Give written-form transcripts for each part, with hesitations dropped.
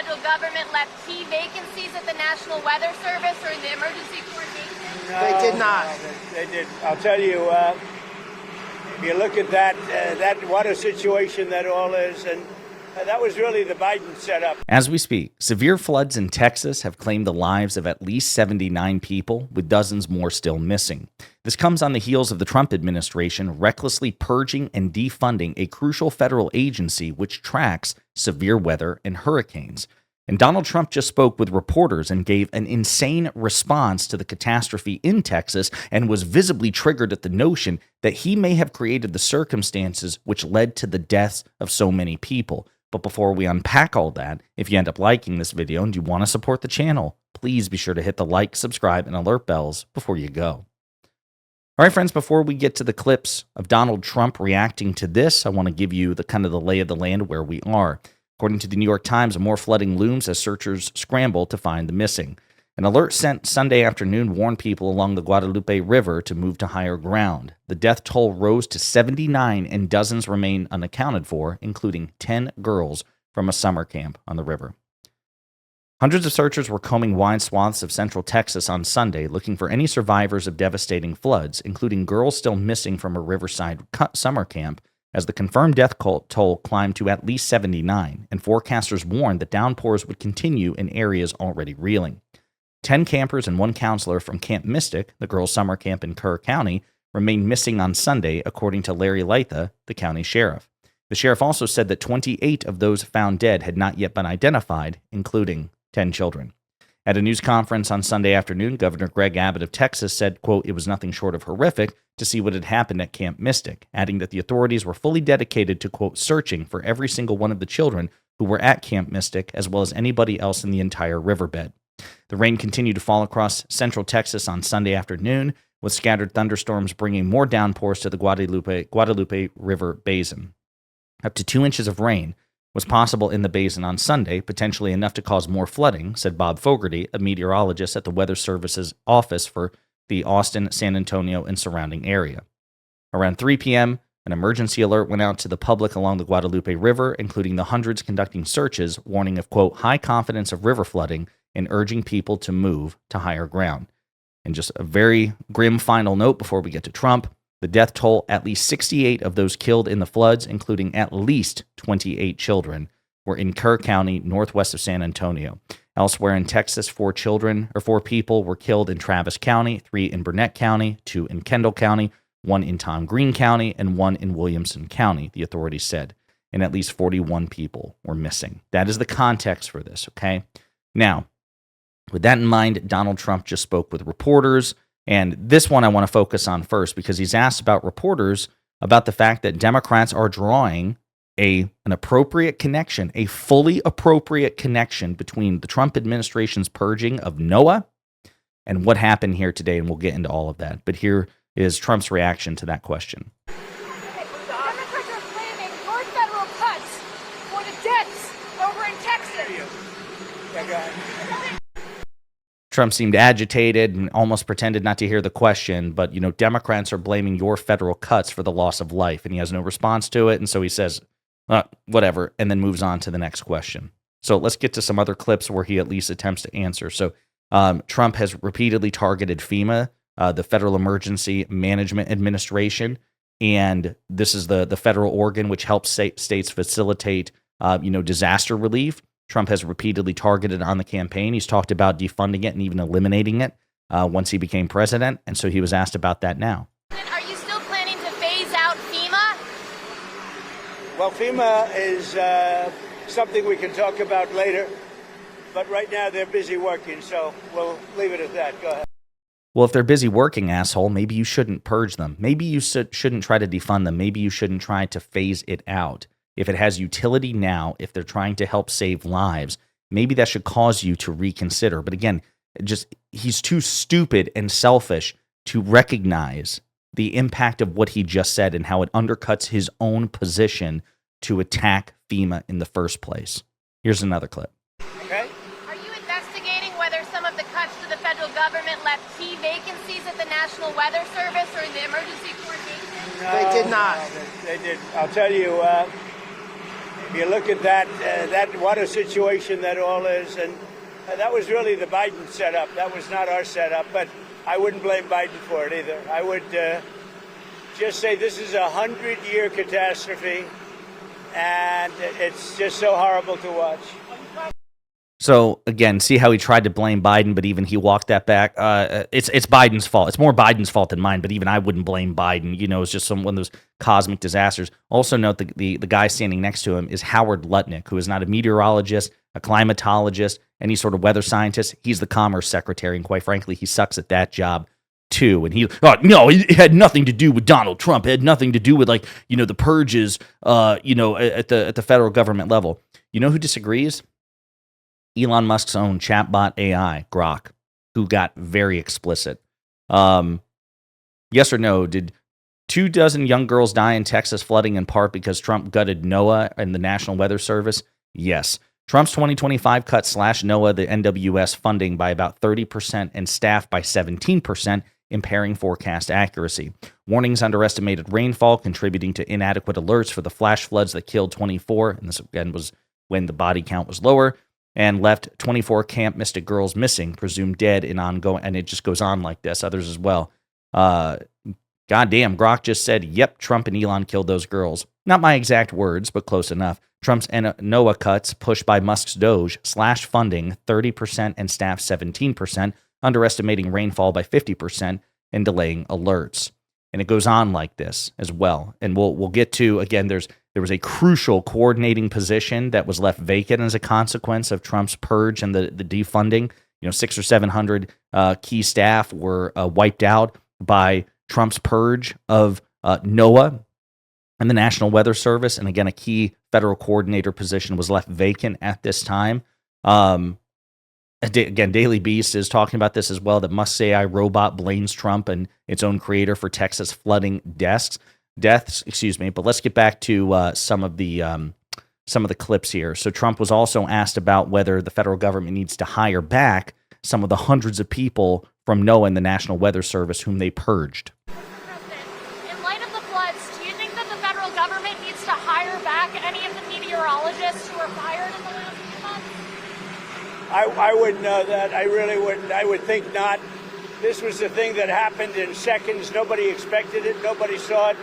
federal government left key vacancies at the National Weather Service or in the emergency coordination? No, they did not. They did. I'll tell you, if you look at that what a situation that all is, and that was really the Biden setup. As we speak, severe floods in Texas have claimed the lives of at least 79 people, with dozens more still missing. This comes on the heels of the Trump administration recklessly purging and defunding a crucial federal agency which tracks severe weather and hurricanes. And Donald Trump just spoke with reporters and gave an insane response to the catastrophe in Texas and was visibly triggered at the notion that he may have created the circumstances which led to the deaths of so many people. But before we unpack all that, if you end up liking this video and you want to support the channel, please be sure to hit the like, subscribe, and alert bells before you go. All right, friends, before we get to the clips of Donald Trump reacting to this, I want to give you the kind of the lay of the land where we are. According to the New York Times, more flooding looms as searchers scramble to find the missing. An alert sent Sunday afternoon warned people along the Guadalupe River to move to higher ground. The death toll rose to 79 and dozens remain unaccounted for, including 10 girls from a summer camp on the river. Hundreds of searchers were combing wide swaths of central Texas on Sunday looking for any survivors of devastating floods, including girls still missing from a riverside summer camp, as the confirmed death toll climbed to at least 79, and forecasters warned that downpours would continue in areas already reeling. 10 campers and one counselor from Camp Mystic, the girls' summer camp in Kerr County, remained missing on Sunday, according to Larry Lytha, the county sheriff. The sheriff also said that 28 of those found dead had not yet been identified, including 10 children. At a news conference on Sunday afternoon, Governor Greg Abbott of Texas said, quote, "It was nothing short of horrific to see what had happened at Camp Mystic," adding that the authorities were fully dedicated to, quote, "searching for every single one of the children who were at Camp Mystic, as well as anybody else in the entire riverbed." The rain continued to fall across central Texas on Sunday afternoon, with scattered thunderstorms bringing more downpours to the Guadalupe River Basin. Up to 2 inches of rain was possible in the basin on Sunday, potentially enough to cause more flooding, said Bob Fogarty, a meteorologist at the Weather Service's office for the Austin, San Antonio, and surrounding area. Around 3 p.m., an emergency alert went out to the public along the Guadalupe River, including the hundreds conducting searches, warning of, quote, "high confidence of river flooding," and urging people to move to higher ground. And just a very grim final note before we get to Trump. The death toll, at least 68 of those killed in the floods, including at least 28 children, were in Kerr County, northwest of San Antonio. Elsewhere in Texas, 4 people were killed in Travis County, 3 in Burnett County, 2 in Kendall County, 1 in Tom Green County, and 1 in Williamson County, the authorities said. And at least 41 people were missing. That is the context for this, okay? Now, with that in mind, Donald Trump just spoke with reporters. And this one I want to focus on first because he's asked about reporters about the fact that Democrats are drawing an appropriate connection, a fully appropriate connection between the Trump administration's purging of NOAA and what happened here today. And we'll get into all of that. But here is Trump's reaction to that question. Democrats are claiming more federal cuts for the deaths over in Texas. Yeah, go ahead. Trump seemed agitated and almost pretended not to hear the question, but, you know, Democrats are blaming your federal cuts for the loss of life, and he has no response to it, and so he says, whatever, and then moves on to the next question. So let's get to some other clips where he at least attempts to answer. So Trump has repeatedly targeted FEMA, the Federal Emergency Management Administration, and this is the federal organ which helps states facilitate, disaster relief. Trump has repeatedly targeted on the campaign. He's talked about defunding it and even eliminating it once he became president, and so he was asked about that now. Are you still planning to phase out FEMA? Well, FEMA is something we can talk about later, but right now they're busy working, so we'll leave it at that. Go ahead. Well, if they're busy working, asshole, maybe you shouldn't purge them. Maybe you shouldn't try to defund them. Maybe you shouldn't try to phase it out. If it has utility now, if they're trying to help save lives, maybe that should cause you to reconsider. But again, he's too stupid and selfish to recognize the impact of what he just said and how it undercuts his own position to attack FEMA in the first place. Here's another clip. Okay. Are you investigating whether some of the cuts to the federal government left key vacancies at the National Weather Service or in the emergency coordination? They did not. They did. I'll tell you, You look at that what a situation that all is, and that was really the Biden setup. That was not our setup, but I wouldn't blame Biden for it either. I would just say this is a 100-year catastrophe, and it's just so horrible to watch. So again, see how he tried to blame Biden, but even he walked that back. It's Biden's fault. It's more Biden's fault than mine, but even I wouldn't blame Biden. You know, it's just one of those cosmic disasters. Also note the guy standing next to him is Howard Lutnick, who is not a meteorologist, a climatologist, any sort of weather scientist. He's the Commerce Secretary, and quite frankly, he sucks at that job too. And no, it had nothing to do with Donald Trump. It had nothing to do with the purges, at the federal government level. You know who disagrees? Elon Musk's own chatbot AI, Grok, who got very explicit. Yes or no, did 24 young girls die in Texas flooding in part because Trump gutted NOAA and the National Weather Service? Yes. Trump's 2025 cut slashed NOAA, the NWS, funding by about 30% and staff by 17%, impairing forecast accuracy. Warnings underestimated rainfall, contributing to inadequate alerts for the flash floods that killed 24, and this again was when the body count was lower, and left 24 Camp Mystic girls missing, presumed dead and ongoing, and it just goes on like this, others as well. Goddamn, Grok just said, yep, Trump and Elon killed those girls. Not my exact words, but close enough. Trump's NOAA cuts, pushed by Musk's Doge, slashed funding 30% and staff 17%, underestimating rainfall by 50%, and delaying alerts. And it goes on like this as well. And we'll get to, again, there was a crucial coordinating position that was left vacant as a consequence of Trump's purge and the defunding. 600 or 700 key staff were wiped out by Trump's purge of NOAA and the National Weather Service. And again, a key federal coordinator position was left vacant at this time. Again, Daily Beast is talking about this as well, that Musk's AI robot blames Trump and its own creator for Texas flooding deaths. But let's get back to some of the clips here. So Trump was also asked about whether the federal government needs to hire back some of the hundreds of people from NOAA and the National Weather Service whom they purged. President, in light of the floods, do you think that the federal government needs to hire back any of the meteorologists who were fired in the last few months? I wouldn't know that. I really wouldn't. I would think not. This was the thing that happened in seconds. Nobody expected it. Nobody saw it.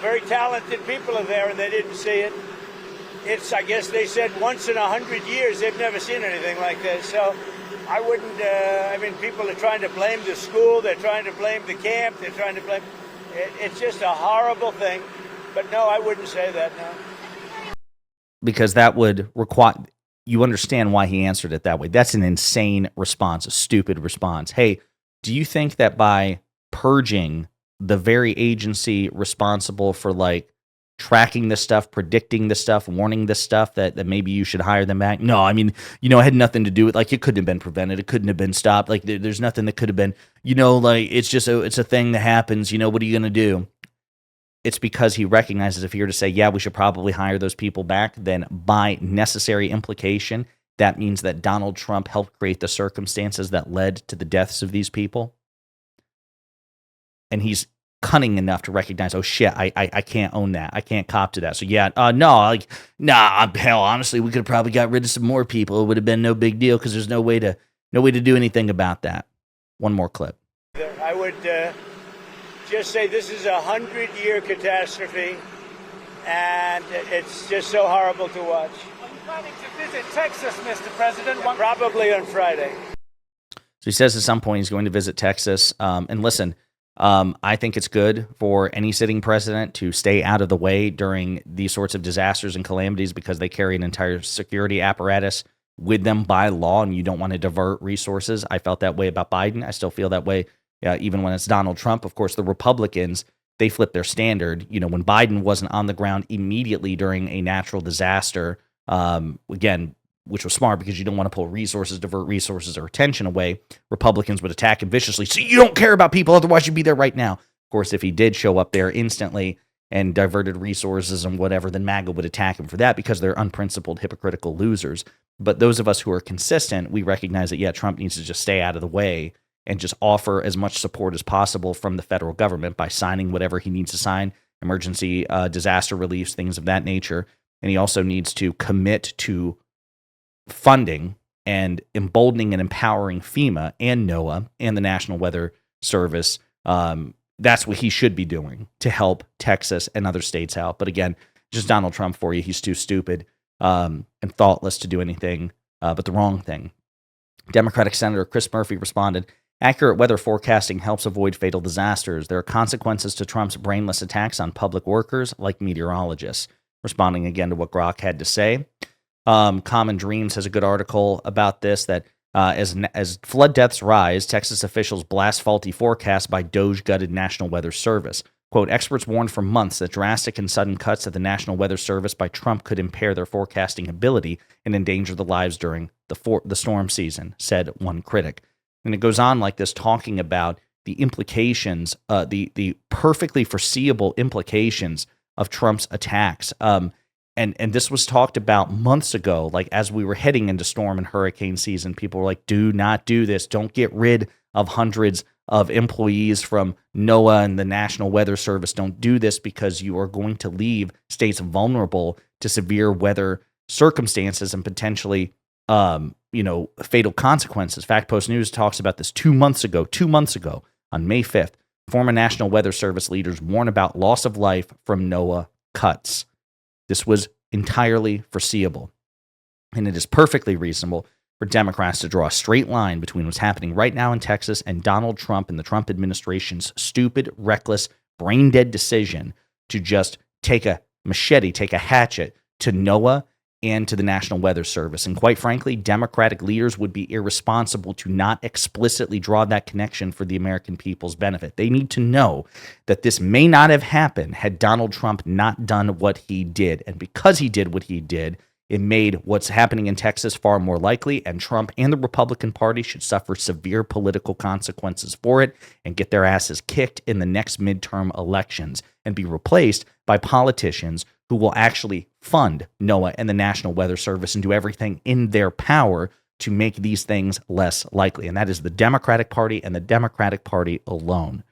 Very talented people are there, and they didn't see it. It's, I guess they said, once in 100 years. They've never seen anything like this. So I wouldn't, people are trying to blame the school. They're trying to blame the camp. They're trying to blame. It's just a horrible thing. But no, I wouldn't say that, no. Because that would require, you understand why he answered it that way. That's an insane response, a stupid response. Hey, do you think that by purging the very agency responsible for tracking this stuff, predicting this stuff, warning this stuff, that maybe you should hire them back? No, it had nothing to do with, it couldn't have been prevented. It couldn't have been stopped. There's nothing that could have been, it's just it's a thing that happens. What are you going to do? It's because he recognizes if he were to say, yeah, we should probably hire those people back, then by necessary implication, that means that Donald Trump helped create the circumstances that led to the deaths of these people. And he's cunning enough to recognize, oh shit, I can't own that. I can't cop to that. So yeah, hell, honestly, we could have probably got rid of some more people. It would have been no big deal because there's no way to do anything about that. One more clip. I would just say this is a 100-year catastrophe, and it's just so horrible to watch. Are you planning to visit Texas, Mr. President? Probably on Friday. So he says at some point he's going to visit Texas. And listen, I think it's good for any sitting president to stay out of the way during these sorts of disasters and calamities because they carry an entire security apparatus with them by law, and you don't want to divert resources. I felt that way about Biden. I still feel that way even when it's Donald Trump. Of course, the Republicans, they flipped their standard. When Biden wasn't on the ground immediately during a natural disaster, again, which was smart because you don't want to pull resources, divert resources or attention away. Republicans would attack him viciously. So you don't care about people, otherwise you'd be there right now. Of course, if he did show up there instantly and diverted resources and whatever, then MAGA would attack him for that because they're unprincipled, hypocritical losers. But those of us who are consistent, we recognize that, yeah, Trump needs to just stay out of the way and just offer as much support as possible from the federal government by signing whatever he needs to sign, emergency disaster reliefs, things of that nature. And he also needs to commit to funding and emboldening and empowering FEMA and NOAA and the National Weather Service. That's what he should be doing to help Texas and other states out. But again, just Donald Trump for you. He's too stupid and thoughtless to do anything but the wrong thing. Democratic Senator Chris Murphy responded, "Accurate weather forecasting helps avoid fatal disasters. There are consequences to Trump's brainless attacks on public workers like meteorologists." Responding again to what Grok had to say. Common Dreams has a good article about this, that as flood deaths rise, Texas officials blast faulty forecasts by Doge-gutted National Weather Service. Quote, experts warned for months that drastic and sudden cuts at the National Weather Service by Trump could impair their forecasting ability and endanger the lives during the storm season, said one critic. And it goes on like this, talking about the implications, the perfectly foreseeable implications of Trump's attacks. And this was talked about months ago, like as we were heading into storm and hurricane season. People were like, do not do this. Don't get rid of hundreds of employees from NOAA and the National Weather Service. Don't do this because you are going to leave states vulnerable to severe weather circumstances and potentially, fatal consequences. Fact Post News talks about this 2 months ago, on May 5th. Former National Weather Service leaders warn about loss of life from NOAA cuts. This was entirely foreseeable, and it is perfectly reasonable for Democrats to draw a straight line between what's happening right now in Texas and Donald Trump and the Trump administration's stupid, reckless, brain-dead decision to just take a machete, take a hatchet to NOAA and to the National Weather Service. And quite frankly, Democratic leaders would be irresponsible to not explicitly draw that connection for the American people's benefit. They need to know that this may not have happened had Donald Trump not done what he did. And because he did what he did, it made what's happening in Texas far more likely, and Trump and the Republican Party should suffer severe political consequences for it and get their asses kicked in the next midterm elections and be replaced by politicians who will actually fund NOAA and the National Weather Service and do everything in their power to make these things less likely. And that is the Democratic Party and the Democratic Party alone.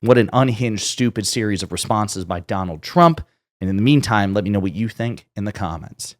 What an unhinged, stupid series of responses by Donald Trump. And in the meantime, let me know what you think in the comments.